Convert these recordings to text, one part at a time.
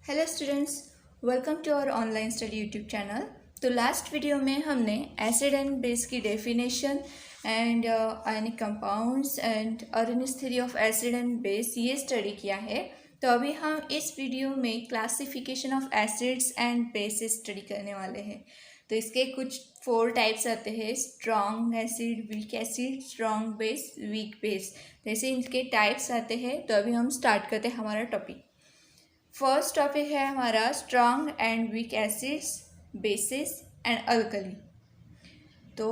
Hello students, welcome to our online study YouTube channel. तो last video में हमने acid and base की definition and ionic compounds and Arrhenius theory of acid and base ये study किया है। तो अभी हम इस वीडियो में classification of acids and bases study करने वाले हैं। तो इसके कुछ 4 टाइप्स आते हैं: strong acid, weak acid, strong base, weak base. जैसे इनके टाइप्स आते हैं। तो अभी हम स्टार्ट करते हैं हमारा टॉपिक। फर्स्ट टॉपिक है हमारा strong and weak acids, basis and alkali. तो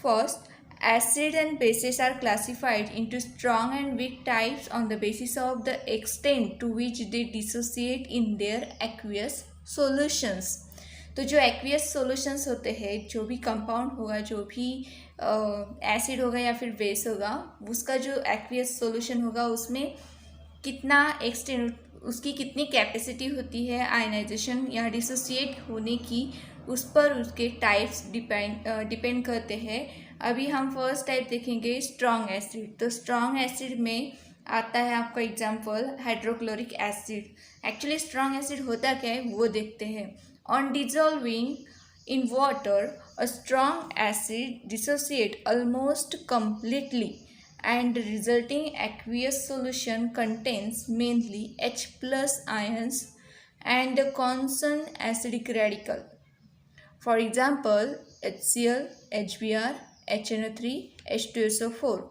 first, acid and bases are classified into strong and weak types on the basis of the extent to which they dissociate in their aqueous solutions। तो जो aqueous solutions होते हैं, जो भी compound होगा, जो भी एसिड होगा या फिर बेस होगा, उसका जो एक्वियस सॉल्यूशन होगा उसमें कितना एक्सटेंट, उसकी कितनी कैपेसिटी होती है आयनाइजेशन या डिसोसिएट होने की, उस पर उसके टाइप्स डिपेंड करते हैं। अभी हम फर्स्ट टाइप देखेंगे स्ट्रॉन्ग एसिड। तो स्ट्रॉन्ग एसिड में आता है आपका example hydrochloric acid. Actually strong acid होता क्या है वो देखते हैं। On dissolving in water a strong acid dissociate almost completely and the resulting aqueous solution contains mainly H plus ions and a constant acidic radical. For example, HCl, HBr, HNO3, H2SO4।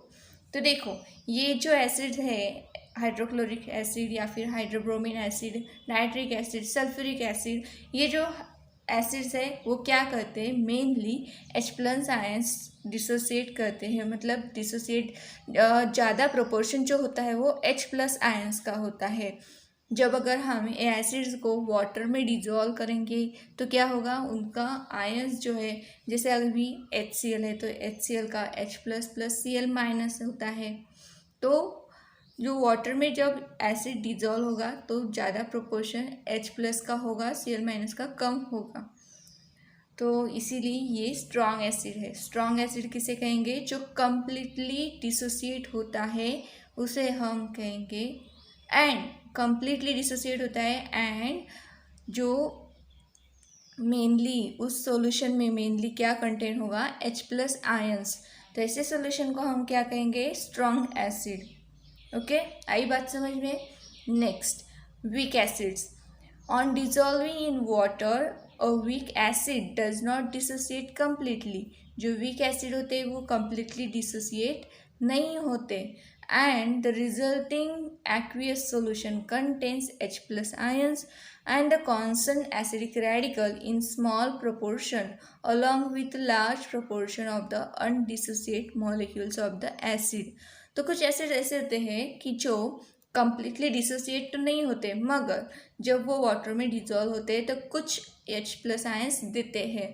तो देखो, ये जो acid है, hydrochloric acid या फिर hydrobromic acid, nitric acid, sulphuric acid, ये जो acids है वो क्या करते हैं, mainly H plus ions dissociate करते हैं। मतलब डिसोसिएट ज़्यादा प्रोपोर्शन जो होता है वो H प्लस आयंस का होता है। जब अगर हम एसिड्स को वाटर में डिजोल्व करेंगे तो क्या होगा, उनका आयंस जो है, जैसे अभी HCl है तो HCl का H plus plus Cl minus होता है। तो जो वाटर में जब एसिड डिजोल्व होगा तो ज़्यादा प्रोपोर्शन H प्लस का होगा, Cl माइनस का कम होगा। तो इसीलिए ये स्ट्रॉन्ग एसिड है। स्ट्रॉन्ग एसिड किसे कहेंगे, जो कम्प्लीटली डिसोसिएट होता है उसे हम कहेंगे, एंड कम्प्लीटली डिसोसिएट होता है, एंड जो मेनली उस सॉल्यूशन में मेनली क्या कंटेन होगा, H प्लस आयंस। तो ऐसे सॉल्यूशन को हम क्या कहेंगे, स्ट्रॉन्ग एसिड। ओके, आई बात समझ में। Next, weak acids. On dissolving in water a weak acid does not dissociate completely. जो वीक एसिड होते हैं वो कम्प्लीटली डिसोसिएट नहीं होते, and the resulting aqueous solution contains H plus ions and a constant acidic radical in small proportion along with large proportion of the undissociate molecules of the acid। तो कुछ acid ऐसे होते हैं कि जो completely dissociate तो नहीं होते, मगर जब वो वाटर में डिजॉल्व होते हैं तो कुछ H प्लस आयंस देते हैं,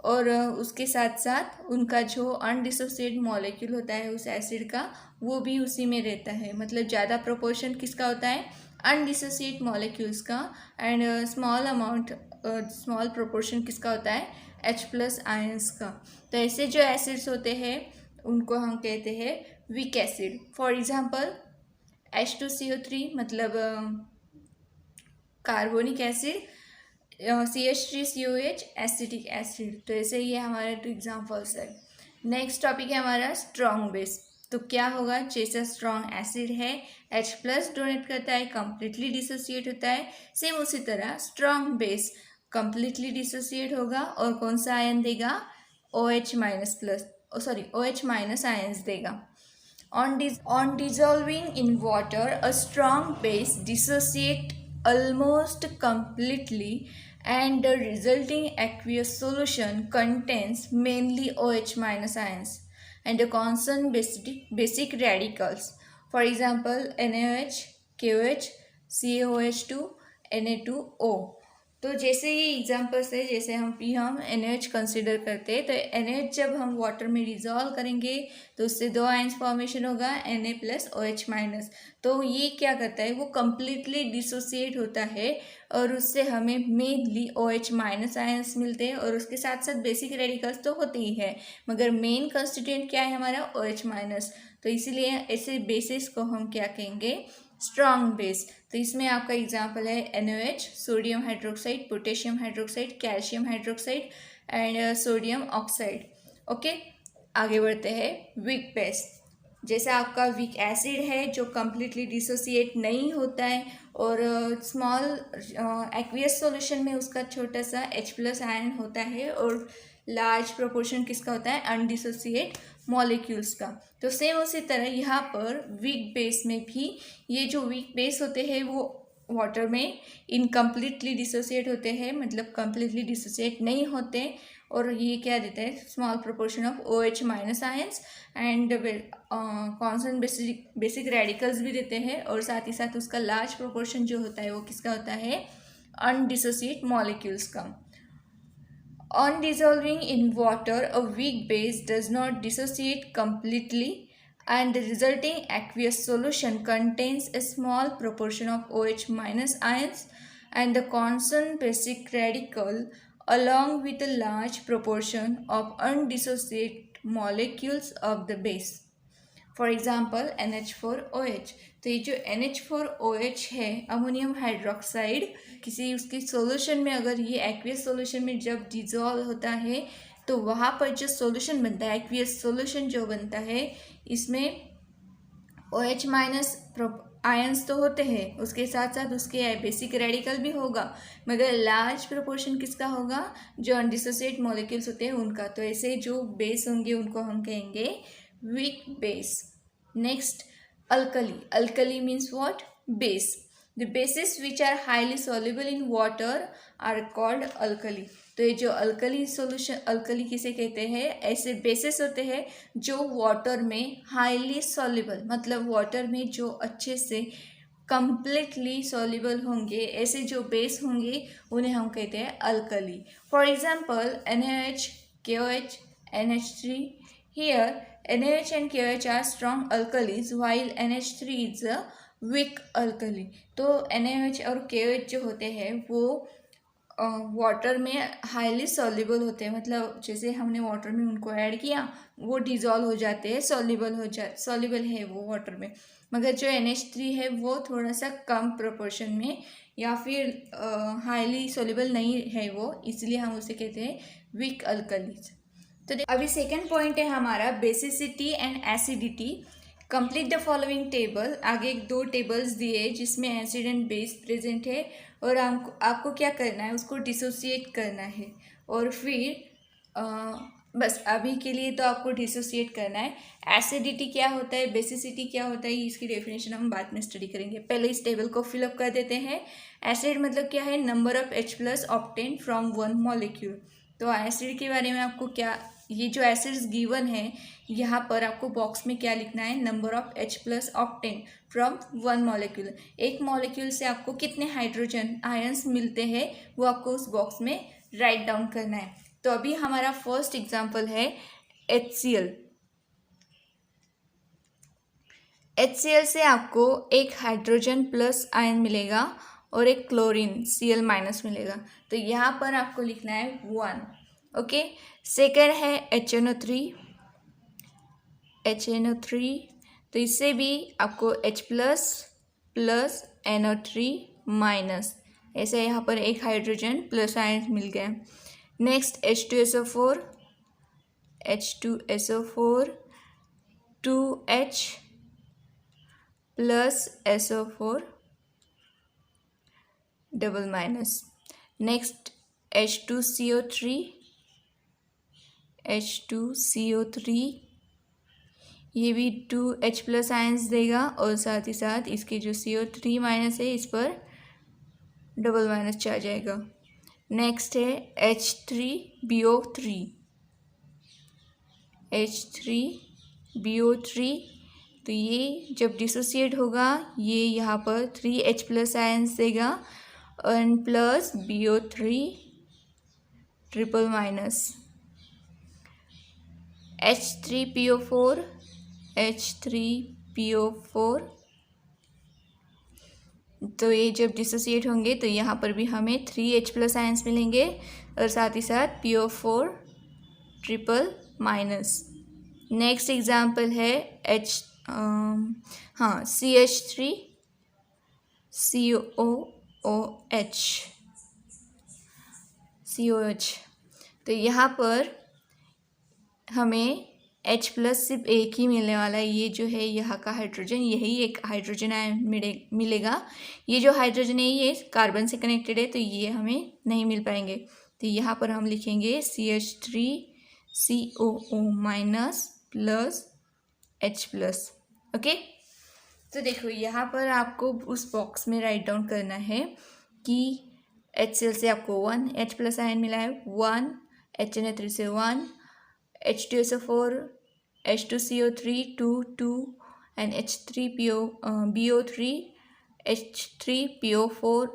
और उसके साथ साथ उनका जो अनडिसोसिएट मॉलिक्यूल होता है उस एसिड का, वो भी उसी में रहता है। मतलब ज़्यादा प्रोपोर्शन किसका होता है, अनडिसोसिएट मॉलिक्यूल्स का, एंड स्मॉल प्रोपोर्शन किसका होता है, H प्लस आयंस का। तो ऐसे जो एसिड्स होते हैं उनको हम कहते हैं weak acid. For example H2CO3 मतलब carbonic acid, CH3COH acetic acid. तो ऐसे ये हमारे 2 एग्जाम्पल्स है। नेक्स्ट टॉपिक है हमारा स्ट्रॉन्ग बेस। तो क्या होगा, जैसा स्ट्रॉन्ग एसिड है H प्लस डोनेट करता है, कम्प्लीटली डिसोसिएट होता है, सेम उसी तरह स्ट्रॉन्ग बेस कम्प्लीटली डिसोसिएट होगा और कौन सा आयन देगा, OH minus plus, OH minus ions देगा। On dissolving in water, a strong base dissociate almost completely, and the resulting aqueous solution contains mainly OH minus ions and the constant basic radicals. For example, NaOH, KOH, CaOH2, Na2O। तो जैसे ये examples है, जैसे हम NaOH consider करते हैं, तो NaOH जब हम वाटर में डिजॉल्व करेंगे तो उससे 2 आयंस फॉर्मेशन होगा, Na प्लस OH माइनस। तो ये क्या करता है, वो कम्प्लीटली डिसोसिएट होता है और उससे हमें मेनली OH माइनस आयंस मिलते हैं, और उसके साथ साथ बेसिक रेडिकल्स तो होते ही है, मगर मेन कंस्टिट्यूएंट क्या है हमारा, OH माइनस। तो इसीलिए ऐसे बेसिस को हम क्या कहेंगे, स्ट्रॉन्ग बेस। तो इसमें आपका एग्जांपल है NaOH, sodium hydroxide, potassium hydroxide, calcium hydroxide and sodium oxide. Okay, आगे बढ़ते हैं वीक बेस। जैसे आपका वीक एसिड है जो कम्प्लीटली डिसोसिएट नहीं होता है और स्मॉल एक्वियस सॉल्यूशन में उसका छोटा सा H+ आयन होता है और लार्ज प्रोपोर्शन किसका होता है, अनडिसोसिएट मॉलिक्यूल्स का। तो सेम उसी तरह यहाँ पर वीक बेस में भी ये जो वीक बेस होते हैं वो वाटर में इनकम्प्लीटली डिसोसिएट होते हैं, मतलब कम्प्लीटली डिसोसिएट नहीं होते। और ये क्या देता है, small proportion of OH- ions and constant basic radicals भी देते हैं, और साथ ही साथ उसका लार्ज प्रोपोर्शन जो होता है वो किसका होता है, अनडिसोसिएट मॉलिक्यूल्स का। On dissolving in water, a weak base does not dissociate completely, and the resulting aqueous solution contains a small proportion of OH- ions and the constant basic radical along with a large proportion of undissociated molecules of the base. For example NH4OH। तो ये जो NH4OH है, ammonium hydroxide, किसी उसकी solution में अगर ये aqueous solution में जब डिजॉल्व होता है तो वहाँ पर जो सोल्यूशन बनता है, एक्वियस सोल्यूशन जो बनता है, इसमें OH- आयंस तो होते हैं, उसके साथ साथ उसके बेसिक रेडिकल भी होगा, मगर लार्ज प्रोपोर्शन किसका होगा, जो अनडिसोसिएट मॉलिक्यूल्स होते हैं उनका। तो ऐसे जो बेस होंगे उनको हम कहेंगे weak base. Next, alkali. Alkali means what? Base. The bases which are highly soluble in water are called alkali. तो ये जो अल्कली सॉल्यूशन, अल्कली किसे कहते हैं, ऐसे बेसिस होते हैं जो वाटर में हाईली सॉल्युबल, मतलब वाटर में जो अच्छे से कंप्लीटली सॉल्युबल होंगे, ऐसे जो बेस होंगे उन्हें हम कहते हैं alkali. For example NaOH, KOH, NH3। Here NaOH and KOH are strong alkalis while NH3 is a weak alkali। तो NaOH और KOH जो होते हैं वो वाटर में हाईली सॉल्युबल होते हैं, मतलब जैसे हमने वाटर में उनको ऐड किया वो डिज़ोल्व हो जाते हैं, सॉल्युबल है वो वाटर में। मगर जो NH3 है वो थोड़ा सा कम प्रोपोर्शन में या फिर हाईली सॉल्युबल नहीं है वो, इसलिए हम उसे कहते हैं वीक अल्कलीज। तो अभी सेकेंड पॉइंट है हमारा basicity and acidity. Complete the following table. आगे एक 2 टेबल्स दिए जिसमें एसिड एंड बेस प्रेजेंट है और आपको क्या करना है, उसको डिसोसिएट करना है। और फिर बस अभी के लिए तो आपको डिसोसिएट करना है। एसिडिटी क्या होता है, बेसिसिटी क्या होता है, इसकी डेफिनेशन हम बाद में स्टडी करेंगे। पहले इस टेबल को फिलअप कर देते हैं। एसिड मतलब क्या है, number of H+ obtain from one molecule. तो एसिड के बारे में आपको क्या, ये जो एसिड्स गिवन है यहाँ पर आपको बॉक्स में क्या लिखना है, number of H+ obtain from one molecule. एक मॉलिक्यूल से आपको कितने हाइड्रोजन आयंस मिलते हैं वो आपको उस बॉक्स में राइट डाउन करना है। तो अभी हमारा फर्स्ट एग्जांपल है HCl। HCl से आपको एक हाइड्रोजन प्लस आयन मिलेगा और एक क्लोरीन Cl- मिलेगा। तो यहाँ पर आपको लिखना है 1। ओके, सेकेंड है HNO3। तो इससे भी आपको H+ प्लस NO3-, ऐसे यहाँ पर एक हाइड्रोजन प्लस आयन मिल गया। Next H2SO4, 2H plus SO4 double-. Next H2CO3, ये भी 2H+ आयंस देगा और साथ ही साथ इसके जो CO3- है इस पर डबल- चार्ज आएगा। नेक्स्ट है H3BO3। तो ये जब डिसोसिएट होगा ये यहाँ पर 3H+ आयंस देगा और प्लस BO3 ट्रिपल-। H3PO4। तो ये जब डिसोसिएट होंगे तो यहाँ पर भी हमें 3H+ आयंस मिलेंगे और साथ ही साथ PO4 ट्रिपल-। नेक्स्ट एग्जाम्पल है CH3। COOH। तो यहाँ पर हमें H प्लस सिर्फ एक ही मिलने वाला है। ये जो है यहाँ का हाइड्रोजन, यही एक हाइड्रोजन आयन मिलेगा। ये जो हाइड्रोजन है ये कार्बन से कनेक्टेड है, तो ये हमें नहीं मिल पाएंगे। तो यहाँ पर हम लिखेंगे CH3COO minus plus H plus. Okay, तो देखो यहाँ पर आपको उस बॉक्स में राइट डाउन करना है कि HCl से आपको 1 H प्लस आयन मिला है, 1 HNO3 से 1 H2SO4 H2CO3 2 2 and BO3 H3PO4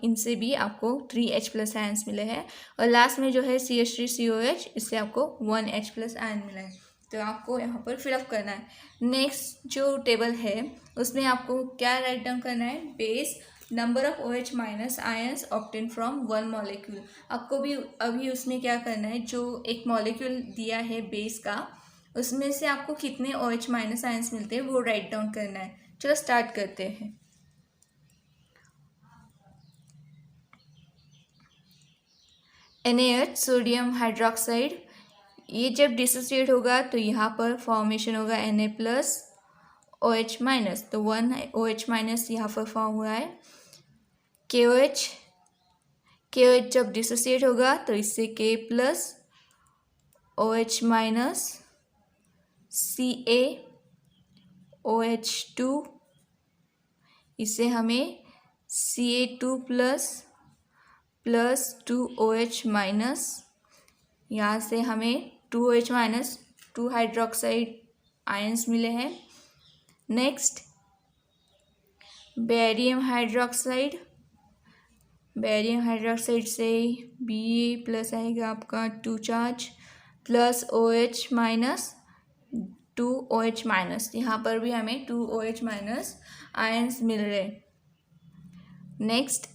इनसे भी आपको 3 H प्लस आयन्स मिले हैं। और लास्ट में जो है CH3COH, इससे आपको 1 H प्लस आयन मिला है। तो आपको यहाँ पर फिलअप करना है। नेक्स्ट जो टेबल है उसमें आपको क्या राइट डाउन करना है, base number of OH minus ions obtain from one molecule. आपको भी अभी उसमें क्या करना है, जो एक मॉलिक्यूल दिया है बेस का, उसमें से आपको कितने OH माइनस आयन्स मिलते हैं वो राइट डाउन करना है। चलो स्टार्ट करते हैं। NaH सोडियम हाइड्रोक्साइड, ये जब डिसोसिएट होगा तो यहाँ पर फॉर्मेशन होगा Na प्लस OH माइनस, तो 1 OH माइनस यहाँ पर फॉर्म हुआ है। KOH जब डिसोसिएट होगा तो इससे K plus OH minus CaOH2, इससे हमें Ca2 प्लस 2OH माइनस, यहाँ से हमें 2OH माइनस 2 हाइड्रोक्साइड आयन्स मिले हैं। नेक्स्ट बेरियम हाइड्रोक्साइड से Ba प्लस आएगा आपका 2 charge plus OH minus 2OH minus, यहाँ पर भी हमें 2OH माइनस आयन्स मिल रहे। Next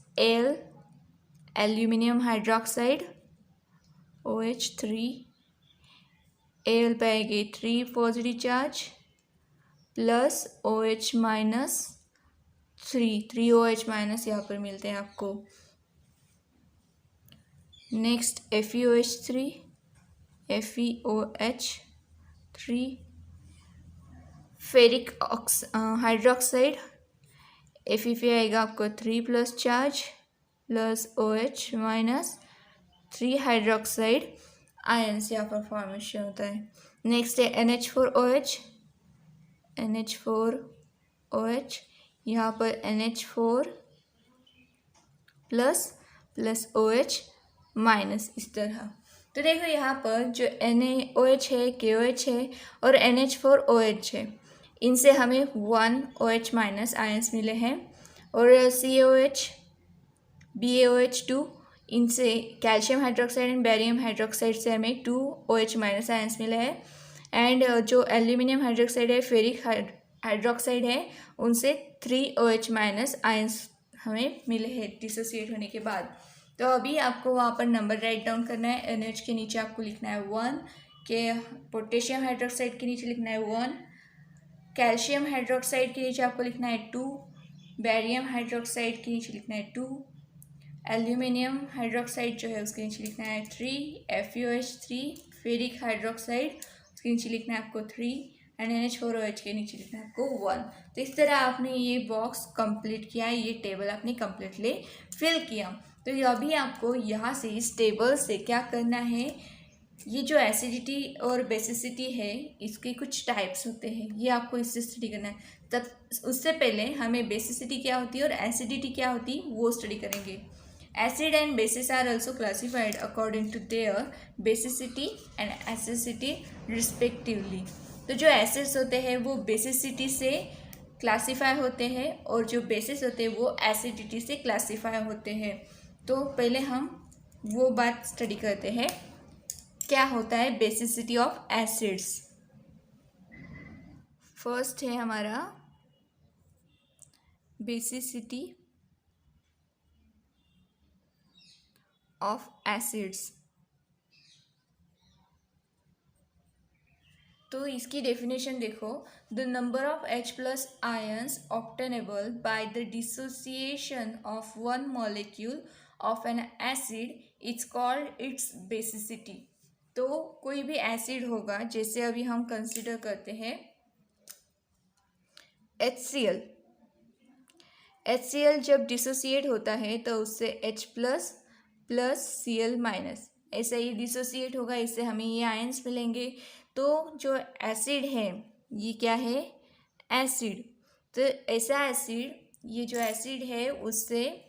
aluminium hydroxide OH3, Al पे आएगी 3 positive charge plus OH minus 3 OH minus यहाँ पर मिलते हैं आपको। Next FeOH3 ferric hydroxide, Fe पे आएगा आपको 3 plus charge plus OH minus 3 hydroxide ions यहाँ पर फॉर्मेशन होता है। नेक्स्ट है NH4OH, यहाँ पर NH4 प्लस OH माइनस, इस तरह। तो देखो यहाँ पर जो NaOH है, KOH है और NH4OH है, इनसे हमें 1 OH माइनस आयन्स मिले हैं। और CaOH BaOH2, इनसे calcium hydroxide and barium hydroxide से हमें 2 OH माइनस आयन्स मिले हैं। एंड जो एल्यूमिनियम हाइड्रोक्साइड है, फेरिक हाइड्रोक्साइड है, उनसे 3 OH माइनस आयन्स हमें मिले हैं डिसोसिएट होने के बाद। तो अभी आपको वहाँ पर नंबर राइट डाउन करना है। NH के नीचे आपको लिखना है 1, के पोटेशियम हाइड्रोक्साइड के नीचे लिखना है 1, कैल्शियम हाइड्रोक्साइड के नीचे आपको लिखना है 2, बेरियम हाइड्रोक्साइड के नीचे लिखना है 2, एल्यूमिनियम हाइड्रोक्साइड जो है उसके नीचे लिखना है 3, FeOH3 फेरिक हाइड्रोक्साइड उसके नीचे लिखना है आपको 3 एंड NH4OH के नीचे लिखना है आपको 1। तो इस तरह आपने ये बॉक्स कंप्लीट किया, ये टेबल आपने कम्प्लीटली फिल किया। तो अभी आपको यहाँ से इस टेबल से क्या करना है, ये जो एसिडिटी और बेसिसिटी है इसके कुछ टाइप्स होते हैं, ये आपको इससे स्टडी करना है। तब उससे पहले हमें बेसिसिटी क्या होती है और एसिडिटी क्या होती है वो स्टडी करेंगे। Acid and bases are also classified according to their basicity and acidity respectively। तो जो एसिड्स होते हैं वो बेसिसिटी से क्लासीफाई होते हैं और जो बेसिस होते हैं वो एसिडिटी से क्लासीफाई होते हैं। तो पहले हम वो बात स्टडी करते हैं, क्या होता है बेसिसिटी ऑफ एसिड्स। फर्स्ट है हमारा बेसिसिटी ऑफ एसिड्स। तो इसकी डेफिनेशन देखो, the number of H plus ions obtainable by the dissociation of one molecule of an acid is called its basicity. तो कोई भी एसिड होगा, जैसे अभी हम कंसिडर करते हैं HCl। HCl जब डिसोसिएट होता है तो उससे H plus plus Cl minus ऐसे ही डिसोसिएट होगा, इससे हमें ये आयन्स मिलेंगे। तो जो एसिड है ये क्या है, एसिड। तो ऐसा एसिड, ये जो एसिड है उससे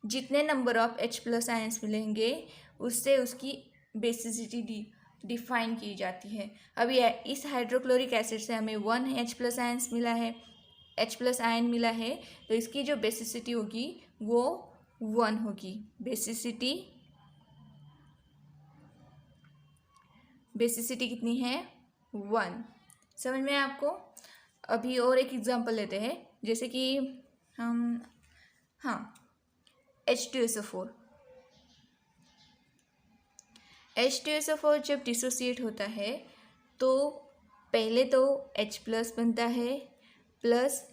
जितने number of H plus ions मिलेंगे उससे उसकी बेसिसिटी डिफाइन की जाती है। अभी इस हाइड्रोक्लोरिक एसिड से हमें 1 H प्लस आयन्स मिला है, H प्लस आयन मिला है, तो इसकी जो बेसिसिटी होगी वो 1 होगी। बेसिसिटी कितनी है, 1। समझ में आपको। अभी और एक एग्जांपल लेते हैं, जैसे कि हम H2SO4। H2SO4 जब डिसोसिएट होता है तो पहले तो H प्लस बनता है प्लस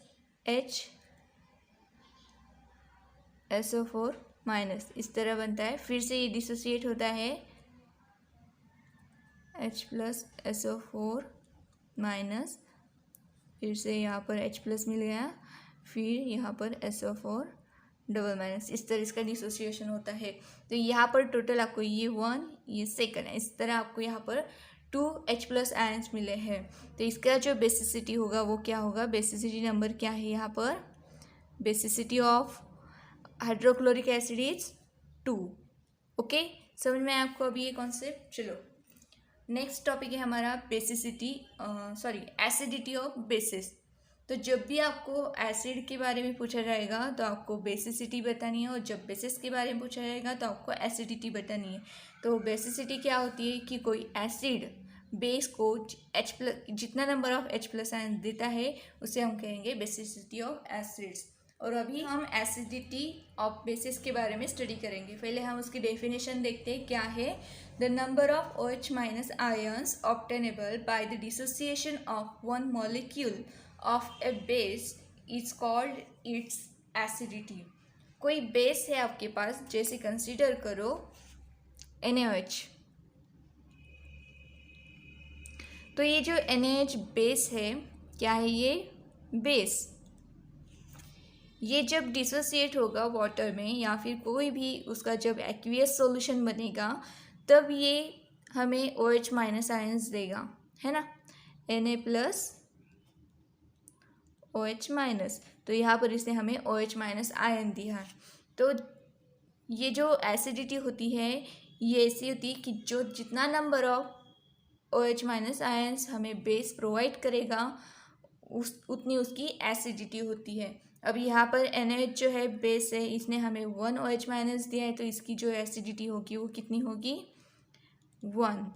HSO4 माइनस, इस तरह बनता है। फिर से ये डिसोसिएट होता है H प्लस SO4 माइनस, फिर से यहाँ पर H प्लस मिल गया, फिर यहाँ पर SO4 डबल माइनस, इस तरह इसका डिसोसिएशन होता है। तो यहाँ पर टोटल आपको ये 1 ये सेकंड है, इस तरह आपको यहाँ पर 2 H प्लस आयन्स मिले हैं। तो इसका जो बेसिसिटी होगा वो क्या होगा, बेसिसिटी नंबर क्या है यहाँ पर, basicity of hydrochloric acid is 2। Okay, समझ में आपको अभी ये कॉन्सेप्ट। चलो नेक्स्ट टॉपिक है हमारा बेसिसिटी, एसिडिटी ऑफ बेसिस। तो जब भी आपको एसिड के बारे में पूछा जाएगा तो आपको बेसिसिटी बतानी है, और जब बेसिस के बारे में पूछा जाएगा तो आपको एसिडिटी बतानी है। तो बेसिसिटी क्या होती है कि कोई एसिड बेस को H प्लस जितना number of H plus ion देता है उसे हम कहेंगे बेसिसिटी ऑफ एसिड्स। और अभी हम एसिडिटी ऑफ बेसिस के बारे में स्टडी करेंगे। पहले हम उसकी डेफिनेशन देखते हैं क्या है। The number of OH minus ions obtainable by the dissociation of one molecule of a base is called its acidity. कोई बेस है आपके पास, जैसे कंसीडर करो NaOH। तो ये जो NaOH बेस है, क्या है ये, बेस। ये जब डिसोसिएट होगा वाटर में या फिर कोई भी उसका जब एक्वियस सॉल्यूशन बनेगा तब ये हमें OH माइनस आयन्स देगा, है ना, Na प्लस OH माइनस। तो यहाँ पर इसने हमें OH माइनस आयन दिया। तो ये जो एसिडिटी होती है ये ऐसी होती है कि जो जितना number of OH minus ions हमें बेस प्रोवाइड करेगा उतनी उसकी एसिडिटी होती है। अब यहाँ पर NaOH जो है बेस है, इसने हमें 1 OH माइनस दिया है, तो इसकी जो एसिडिटी होगी वो कितनी होगी, 1।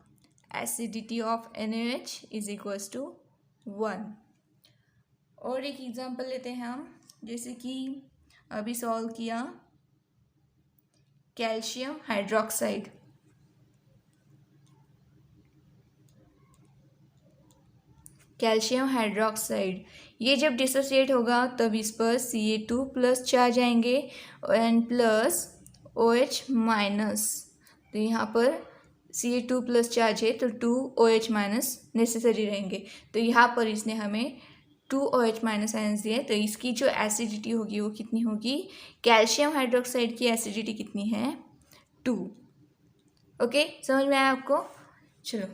Acidity of NaOH is equals to 1। और एक एग्जांपल लेते हैं हम, जैसे कि अभी सॉल्व किया कैल्शियम हाइड्रोक्साइड। कैल्शियम हाइड्रोक्साइड ये जब डिसोसिएट होगा तब इस पर Ca2 प्लस चार्ज आएंगे एंड प्लस OH माइनस। तो यहाँ पर Ca2 प्लस चार्ज है तो 2 OH माइनस नेसेसरी रहेंगे। तो यहाँ पर इसने हमें 2 OH माइनस आयन्स दिए, तो इसकी जो एसिडिटी होगी वो कितनी होगी, कैल्शियम हाइड्रोक्साइड की एसिडिटी कितनी है, 2। ओके, समझ में आया आपको। चलो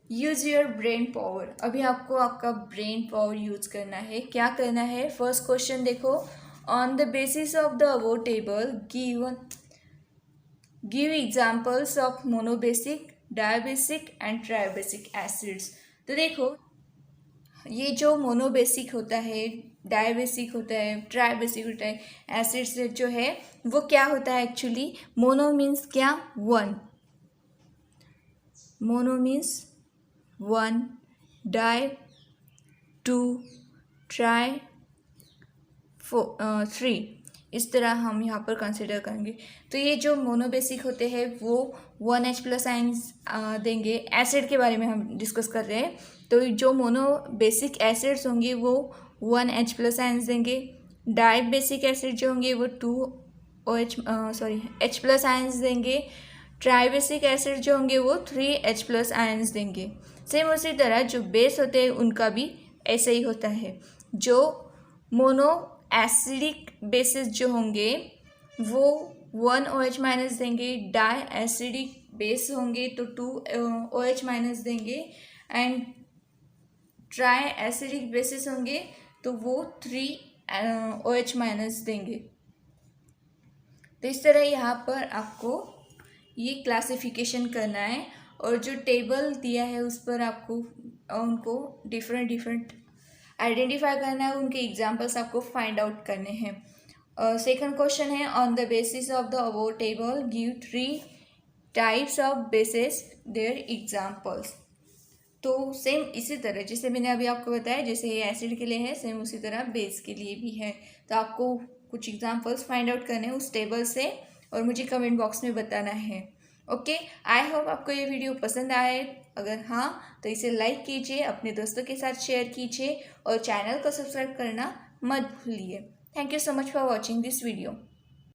यूज़ योर ब्रेन पावर। अभी आपको आपका ब्रेन पावर यूज करना है। क्या करना है, फर्स्ट क्वेश्चन देखो, on the basis of the above table give examples of monobasic, dibasic and tribasic acids. तो देखो ये जो मोनोबेसिक होता है, डायबेसिक होता है, ट्राइबेसिक होता है, एसिड्स जो है वो क्या होता है एक्चुअली, मोनो मीन्स क्या, 1, मोनो मीन्स 1, डाई 2, ट्राई 3। इस तरह हम यहाँ पर कंसिडर करेंगे। तो ये जो मोनोबेसिक होते हैं वो 1H प्लस आयंस देंगे। एसिड के बारे में हम डिस्कस कर रहे हैं, तो जो मोनोबेसिक एसिड्स होंगे वो 1H प्लस आयंस देंगे। डाई बेसिक एसिड जो होंगे वो 2OH H प्लस आयंस देंगे। ट्राई बेसिक एसिड जो होंगे वो 3H प्लस आयंस देंगे। सेम उसी तरह जो बेस होते हैं उनका भी ऐसे ही होता है। जो मोनो एसिडिक बेसिस जो होंगे वो 1OH माइनस देंगे। डाई एसिडिक बेस होंगे तो 2OH माइनस देंगे। एंड ट्राई एसिडिक बेसिस होंगे तो वो 3OH माइनस देंगे। तो इस तरह यहाँ पर आपको ये क्लासिफिकेशन करना है, और जो टेबल दिया है उस पर आपको उनको डिफरेंट आइडेंटिफाई करना है, उनके एग्जाम्पल्स आपको फाइंड आउट करने हैं। सेकंड क्वेश्चन है, on the basis of the above table give 3 types of basis there examples. तो सेम इसी तरह जैसे मैंने अभी आपको बताया, जैसे ये एसिड के लिए है सेम उसी तरह बेस के लिए भी है। तो आपको कुछ एग्जाम्पल्स फाइंड आउट करने हैं उस टेबल से और मुझे कमेंट बॉक्स में बताना है। ओके, आई होप आपको ये वीडियो पसंद आए। अगर हाँ तो इसे लाइक कीजिए, अपने दोस्तों के साथ शेयर कीजिए और चैनल को सब्सक्राइब करना मत भूलिए। Thank you so much for watching this video.